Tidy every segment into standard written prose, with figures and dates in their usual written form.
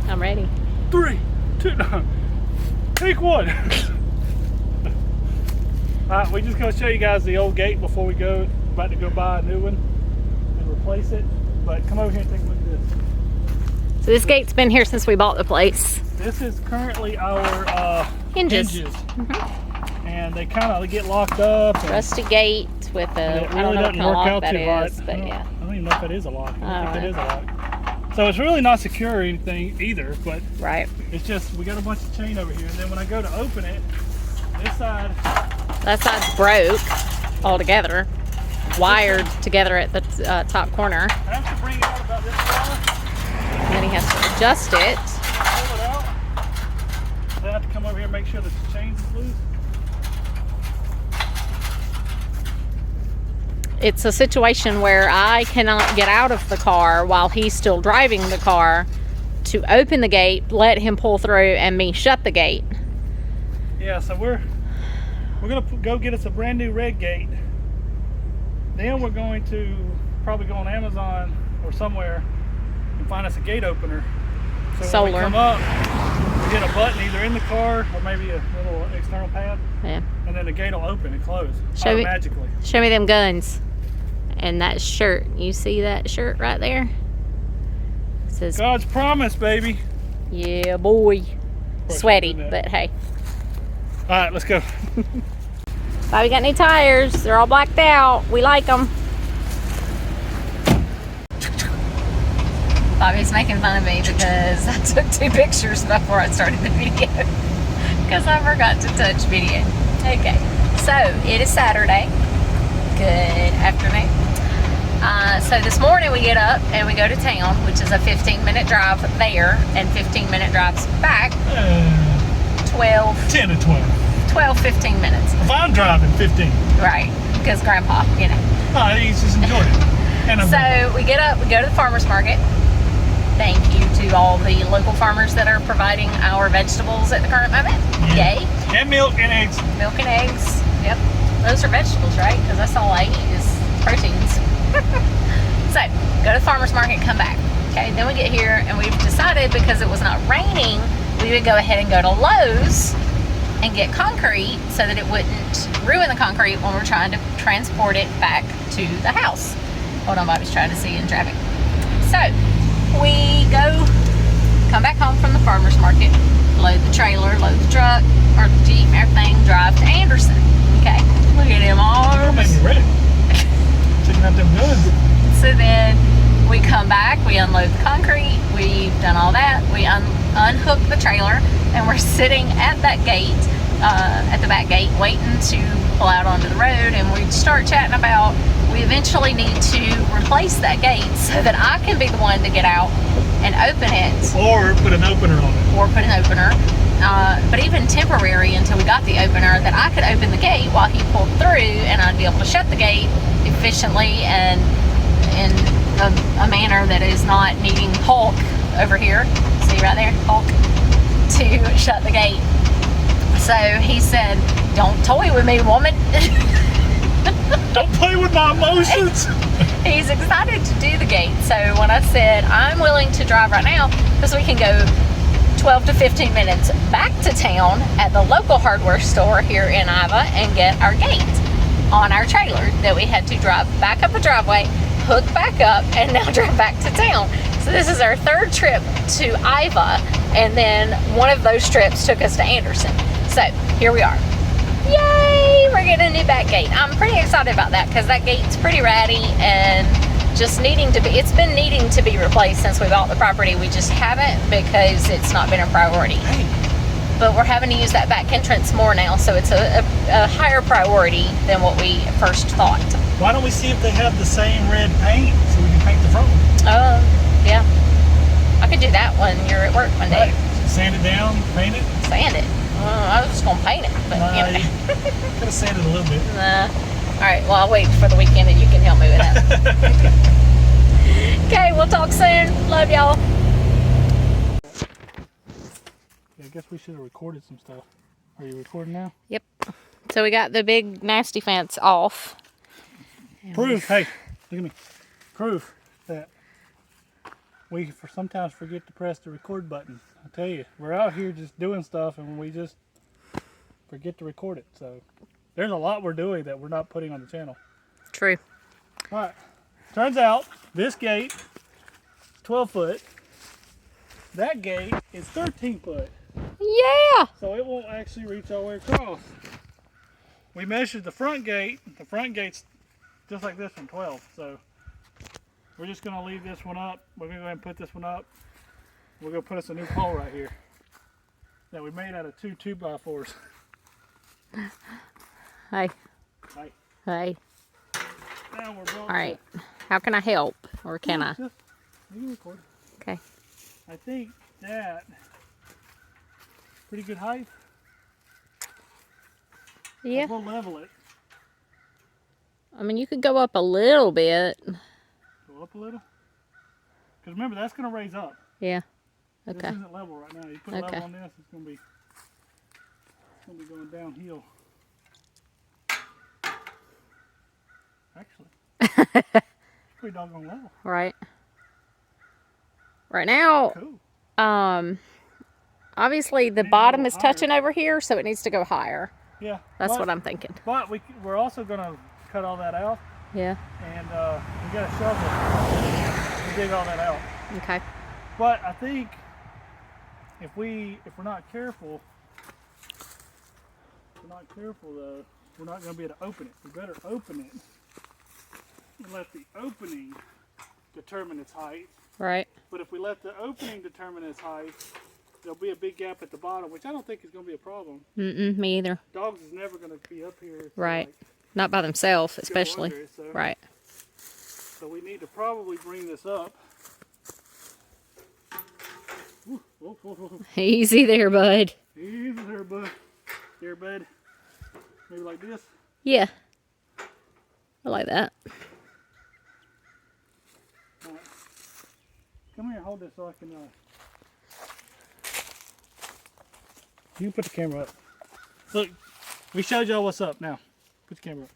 I'm ready. 3, 2, take 1. Alright, we just gonna show you guys the old gate before we go. About to go buy a new one and replace it. But come over here and take a look at this. So this gate's been here since we bought the place. This is currently our hinges. And they kind of get locked up. Rusty gate with a, It I don't really know what doesn't kind of work lock out that too right. is, but yeah. I don't even know if that is a lock. I don't think that Alright. is a lock. So it's really not secure or anything either, but Right. it's just, we got a bunch of chain over here. And then when I go to open it, this side, That side's broke altogether. Wired together at the top corner. I have to bring it out about this far. And then he has to adjust it. Pull it out. Then I have to come over here and make sure that the chain's loose. It's a situation where I cannot get out of the car while he's still driving the car to open the gate, let him pull through, and me shut the gate. Yeah, so we're gonna go get us a brand new red gate. Then we're going to probably go on Amazon or somewhere and find us a gate opener. So when we Solar. come up, we hit a button either in the car or maybe a little external pad, Yeah. and then the gate will open and close Show me- magically. Show me them guns. And that shirt. You see that shirt right there? It says, God's promise, baby. yeah, boy. course Sweaty, I'm doing but hey. All right, let's go. Bobby got new tires. They're all blacked out. We like them. Bobby's making fun of me because I took 2 pictures before I started the video. Because I forgot to touch video. Okay, so it is Saturday. Good afternoon. So this morning we get up and we go to town, which is a 15-minute drive there and 15-minute drives back. 10 to 12. 15 minutes. If I'm driving, 15. Right, because Grandpa, you know. Oh, he's just enjoyed it. And I'm So we get up, we go to the farmer's market. Thank you to all the local farmers that are providing our vegetables at the current moment. Yeah. Yay. And milk and eggs. Milk and eggs. Yep. Those are vegetables, right? Because that's all I eat is proteins. So, go to the farmer's market, come back. Okay, then we get here and we've decided because it was not raining, we would go ahead and go to Lowe's and get concrete so that it wouldn't ruin the concrete when we're trying to transport it back to the house. Hold on, Bobby's trying to see in traffic. So, we come back home from the farmer's market, load the trailer, load the truck, or the Jeep, everything, drive to Anderson. Okay, look at him all. That made me ready. Checking out them guns. So then we come back, we unload the concrete, we've done all that, we unhook the trailer, and we're sitting at that gate, at the back gate, waiting to pull out onto the road, and we start chatting about we eventually need to replace that gate so that I can be the one to get out and open it. Or put an opener on it. Or put an opener. But even temporary until we got the opener, that I could open the gate while he pulled through, and I'd be able to shut the gate efficiently and in a manner that is not needing Hulk over here. See right there, Hulk, to shut the gate. So he said, "Don't toy with me, woman." Don't play with my emotions. He's excited to do the gate. So when I said I'm willing to drive right now, because we can go 12 to 15 minutes back to town at the local hardware store here in Iva and get our gate on our trailer that we had to drive back up a driveway, hook back up, and now drive back to town. So this is our 3rd trip to Iva, and then one of those trips took us to Anderson. So here we are. Yay! We're getting a new back gate. I'm pretty excited about that because that gate's pretty ratty and just it's been needing to be replaced since we bought the property. We just haven't because it's not been a priority. But we're having to use that back entrance more now, so it's a higher priority than what we first thought. Why don't we see if they have the same red paint so we can paint the front one? Yeah. I could do that when you're at work one day. Right. Sand it down, paint it. Sand it. I was just going to paint it, but you know. Could have sanded a little bit. All right, well, I'll wait for the weekend and you can help me with that. Okay, we'll talk soon. Love y'all. Yeah, I guess we should have recorded some stuff. Are you recording now? Yep. So we got the big nasty fence off. Proof, hey, look at me. Proof that we sometimes forget to press the record button. I tell you, we're out here just doing stuff and we just forget to record it. So there's a lot we're doing that we're not putting on the channel. True. All right. Turns out this gate is 12 foot. That gate is 13 foot. Yeah. So it won't actually reach all the way across. We measured the front gate. The front gate's just like this one, 12. So we're just going to leave this one up. We're going to go ahead and put this one up. We're going to put us a new pole right here that we made out of 2 2x4s. Hey. Right. Hey. Now we're building. All right. How can I help? Or can I? You can record. Okay. I think that pretty good height. Yeah. We'll level it. I mean, you could go up a little bit. Go up a little. Because remember, that's going to raise up. Yeah. Okay. This isn't level right now. You put level on this, it's going to be going downhill. Actually, it's pretty doggone level. Right. Right now, Cool. obviously the bottom is touching over here, so it needs to go higher. Yeah. That's what I'm thinking. But we're also going to cut all that out, Yeah. and we got a shovel to dig all that out. Okay. But I think if we're not careful, though, we're not going to be able to open it. We better open it and let the opening determine its height. Right. But if we let the opening determine its height, there'll be a big gap at the bottom, which I don't think is going to be a problem. Me either. Dogs is never going to be up here. To, Right. like, Not by themselves, go especially. under it, so. Right. So we need to probably bring this up. Ooh, whoa, whoa, whoa. Easy there, bud. Easy there, bud. There, bud. Maybe like this. Yeah. I like that. All right. Come here, hold this so I can. You can put the camera up. Look, we showed y'all what's up. Now, put the camera up.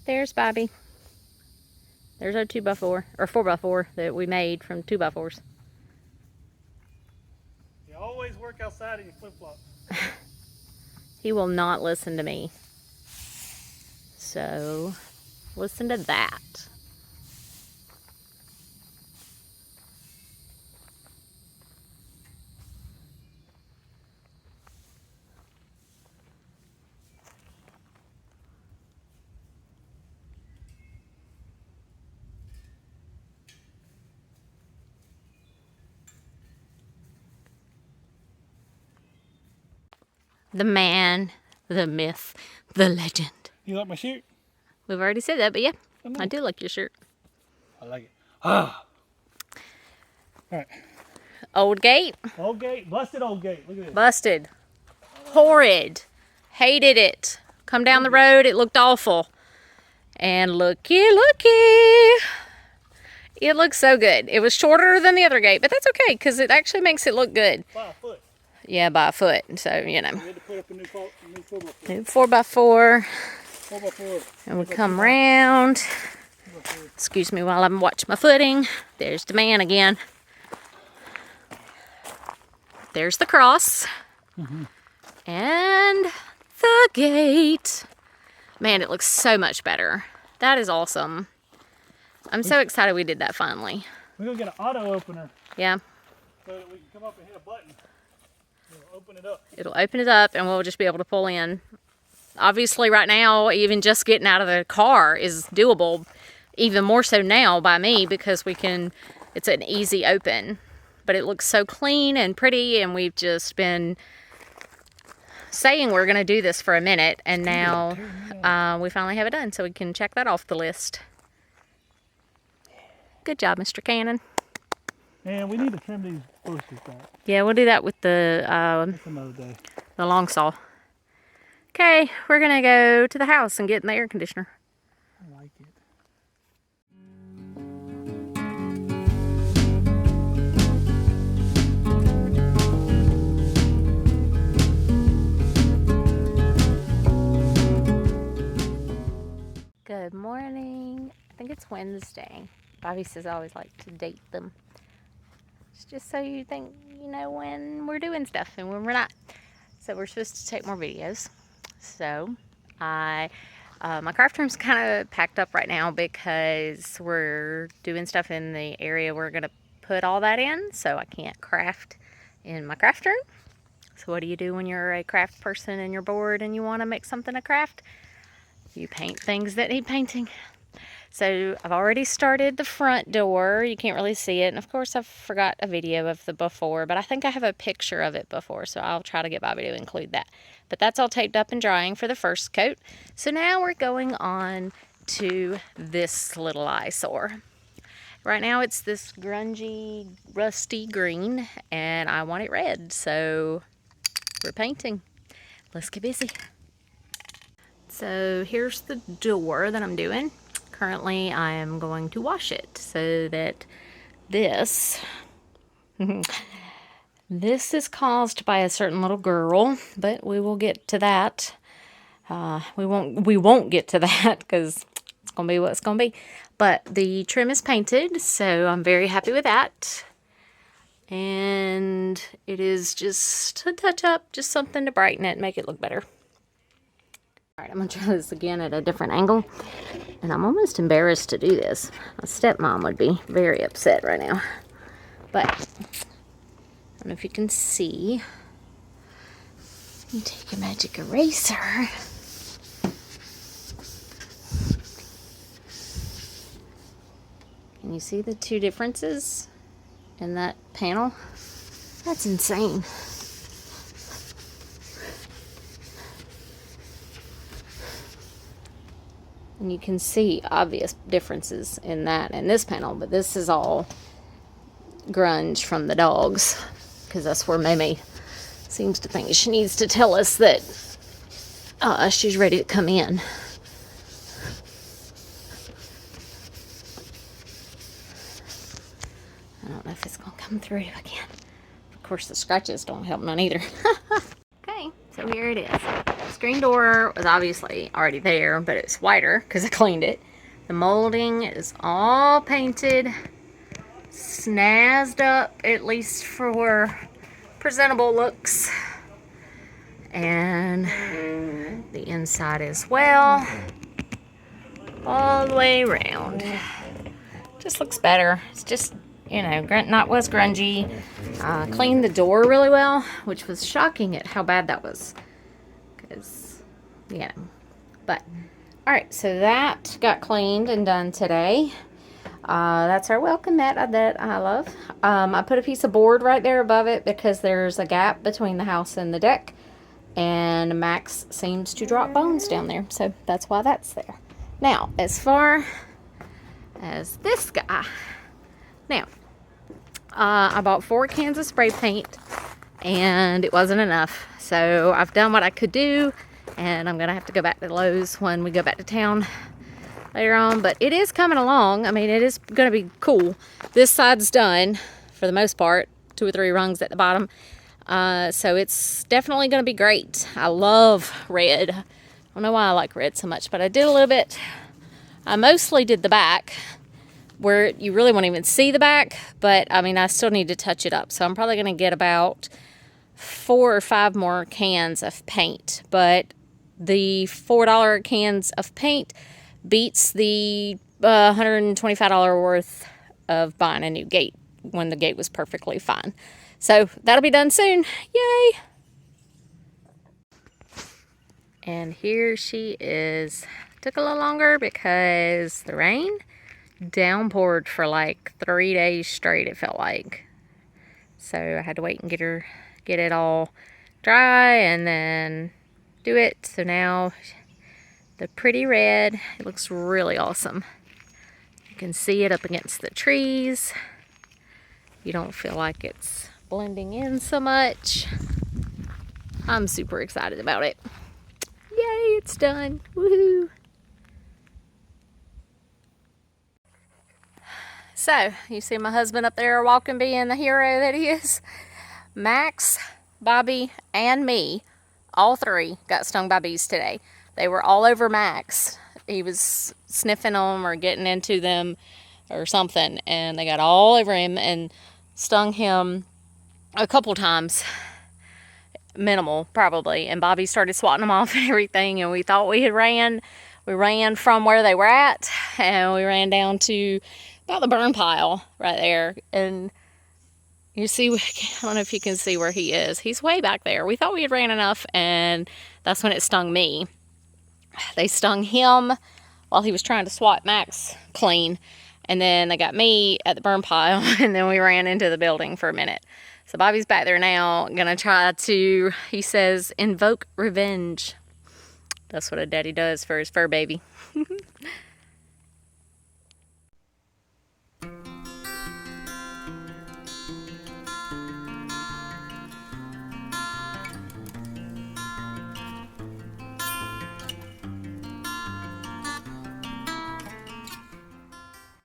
There's Bobby. There's our 2x4 or 4x4 that we made from 2x4s. You always work outside in your flip-flops. He will not listen to me. So, listen to that. The man, the myth, the legend. You like my shirt? We've already said that, but yeah, I do like your shirt. I like it. Ah. All right. Old gate, Old gate. Busted old gate. Look at this. busted, horrid, hated it. Come down the road, it looked awful. And looky, it looks so good. It was shorter than the other gate, but that's okay because it actually makes it look good. 5 foot. Yeah, by a foot. So, you know, We had to put up a new 4x4. new 4x4. 4x4. And we come round. Excuse me while I'm watching my footing. There's the man again. There's the cross. And the gate. Man, it looks so much better. That is awesome. I'm so excited we did that finally. We're going to get an auto opener Yeah, so that we can come up and hit a button. It'll open it up. it'll open it up and we'll just be able to pull in. Obviously right now, even just getting out of the car is doable. Even more so now by me because it's an easy open. But it looks so clean and pretty, and we've just been saying we're going to do this for a minute, and now we finally have it done, so we can check that off the list. Good job, Mr. Cannon. And we need to trim these posters back. Yeah, we'll do that with That's another day. the long saw. Okay, we're gonna go to the house and get in the air conditioner. I like it. Good morning. I think it's Wednesday. Bobby says I always like to date them. It's just so you think, you know, when we're doing stuff and when we're not. So we're supposed to take more videos. So my craft room's kind of packed up right now because we're doing stuff in the area we're gonna put all that in. So I can't craft in my craft room. So what do you do when you're a craft person and you're bored and you want to make something to craft? You paint things that need painting. So I've already started the front door. You can't really see it. And of course I forgot a video of the before, but I think I have a picture of it before. So I'll try to get Bobby to include that. But that's all taped up and drying for the first coat. So now we're going on to this little eyesore. Right now it's this grungy, rusty green, and I want it red. So we're painting. Let's get busy. So here's the door that I'm doing. Currently I am going to wash it so that this is caused by a certain little girl, but we will get to that. We won't get to that because it's gonna be what it's gonna be. But the trim is painted, so I'm very happy with that. And it is just a touch up, just something to brighten it and make it look better. Alright, I'm going to try this again at a different angle. And I'm almost embarrassed to do this. My stepmom would be very upset right now. But, I don't know if you can see. You take a magic eraser. Can you see the two differences in that panel? That's insane. And you can see obvious differences in that and this panel, but this is all grunge from the dogs, because that's where Mamie seems to think she needs to tell us that she's ready to come in. I don't know if it's going to come through again. Of course, the scratches don't help none either. Okay, so here it is. Screen door was obviously already there, but it's whiter because I cleaned it. The molding is all painted, snazzed up, at least for presentable looks. And the inside as well, all the way around. Just looks better. It's just, you know, not was grungy. Cleaned the door really well, which was shocking at how bad that was. Because, yeah. But, alright, so that got cleaned and done today. That's our welcome mat that I love. I put a piece of board right there above it because there's a gap between the house and the deck. And Max seems to drop bones down there. So that's why that's there. Now, as far as this guy. Now, I bought 4 cans of spray paint. And it wasn't enough. So I've done what I could do. And I'm going to have to go back to Lowe's when we go back to town later on. But it is coming along. I mean, it is going to be cool. This side's done for the most part. 2 or 3 rungs at the bottom. So it's definitely going to be great. I love red. I don't know why I like red so much, but I did a little bit. I mostly did the back where you really won't even see the back, but I mean, I still need to touch it up. So I'm probably going to get about 4 or 5 more cans of paint, but the $4 cans of paint beats the $125 worth of buying a new gate when the gate was perfectly fine. So that'll be done soon. Yay! And here she is. Took a little longer because the rain downpoured for like 3 days straight, it felt like. So I had to wait and get it all dry and then do it. So now the pretty red, it looks really awesome. You can see it up against the trees. You don't feel like it's blending in so much. I'm super excited about it. Yay, it's done. Woohoo. So, you see my husband up there walking, being the hero that he is. Max, Bobby, and me, all three, got stung by bees today. They were all over Max. He was sniffing them or getting into them or something, and they got all over him and stung him a couple times. Minimal, probably. And Bobby started swatting them off and everything, and we thought we had ran. We ran from where they were at, and we ran down to about the burn pile right there. And you see, I don't know if you can see where he is. He's way back there. We thought we had ran enough, and that's when it stung me. They stung him while he was trying to swat Max clean. And then they got me at the burn pile, and then we ran into the building for a minute. So Bobby's back there now, gonna try to, he says, invoke revenge. That's what a daddy does for his fur baby.